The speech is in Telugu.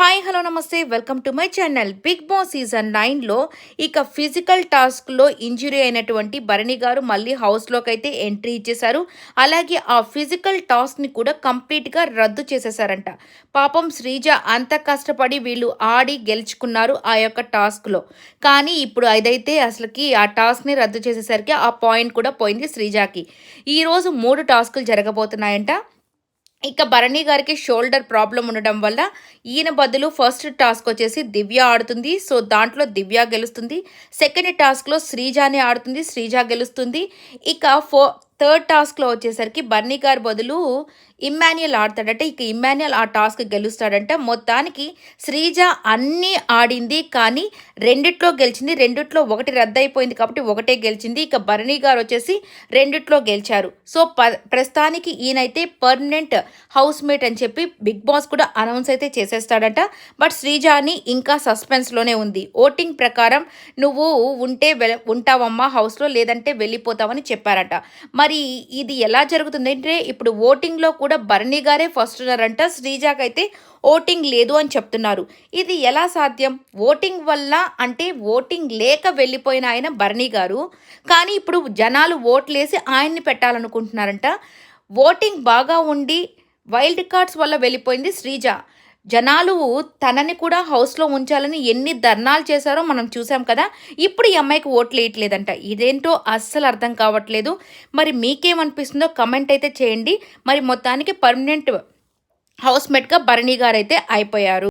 హాయ్ హలో నమస్తే welcome to my channel. Bigg Boss season 9లో ఇక ఫిజికల్ టాస్క్లో ఇంజురీ అయినటువంటి భరణి గారు మళ్ళీ హౌస్లోకి అయితే ఎంట్రీ ఇచ్చేశారు. అలాగే ఆ ఫిజికల్ టాస్క్ని కూడా కంప్లీట్గా రద్దు చేసేసారంట. పాపం శ్రీజ అంత కష్టపడి వీళ్ళు ఆడి గెలుచుకున్నారు ఆ యొక్క టాస్క్లో. కానీ ఇప్పుడు అదైతే అసలుకి ఆ టాస్క్ని రద్దు చేసేసరికి ఆ పాయింట్ కూడా పోయింది శ్రీజాకి. ఈరోజు 3 టాస్కులు జరగబోతున్నాయంట. ఇక భరణి గారికి షోల్డర్ ప్రాబ్లం ఉండడం వల్ల ఈయన బదులు ఫస్ట్ టాస్క్ వచ్చేసి దివ్య ఆడుతుంది. సో దాంట్లో దివ్య గెలుస్తుంది. సెకండ్ టాస్క్లో శ్రీజాని ఆడుతుంది, శ్రీజ గెలుస్తుంది. ఇక థర్డ్ టాస్క్లో వచ్చేసరికి బర్నీ గారి బదులు ఇమ్మాన్యుయల్ ఆడతాడంటే ఇక ఇమ్మాన్యుయల్ ఆ టాస్క్ గెలుస్తాడంట. మొత్తానికి శ్రీజ అన్నీ ఆడింది, కానీ రెండిట్లో గెలిచింది. రెండిట్లో ఒకటి రద్దయిపోయింది కాబట్టి ఒకటే గెలిచింది. ఇక బర్నీ గారు వచ్చేసి రెండిట్లో గెలిచారు. సో ప్రస్తుతానికి ఈయనైతే పర్మనెంట్ హౌస్ మేట్ అని చెప్పి బిగ్ బాస్ కూడా అనౌన్స్ అయితే చేసేస్తాడట. బట్ శ్రీజాని ఇంకా సస్పెన్స్లోనే ఉంది. ఓటింగ్ ప్రకారం నువ్వు ఉంటే ఉంటావమ్మా హౌస్లో, లేదంటే వెళ్ళిపోతావని చెప్పారట. మరి ఇది ఎలా జరుగుతుందంటే ఇప్పుడు ఓటింగ్లో కూడా భరణి గారే ఫస్ట్ ఉన్నారంట. శ్రీజాకైతే ఓటింగ్ లేదు అని చెప్తున్నారు. ఇది ఎలా సాధ్యం? ఓటింగ్ వల్ల అంటే ఓటింగ్ లేక వెళ్ళిపోయిన ఆయన భరణి గారు, కానీ ఇప్పుడు జనాలు ఓట్లేసి ఆయన్ని పెట్టాలనుకుంటున్నారంట. ఓటింగ్ బాగా ఉండి వైల్డ్ కార్డ్స్ వల్ల వెళ్ళిపోయింది శ్రీజ. జనాలు తనని కూడా హౌస్లో ఉంచాలని ఎన్ని ధర్నాలు చేశారో మనం చూసాం కదా. ఇప్పుడు ఈ అమ్మాయికి ఓట్లు వేయట్లేదంట. ఇదేంటో అస్సలు అర్థం కావట్లేదు. మరి మీకేమనిపిస్తుందో కమెంట్ అయితే చేయండి. మరి మొత్తానికి పర్మనెంట్ హౌస్మేట్గా భరణి గారు అయితే అయిపోయారు.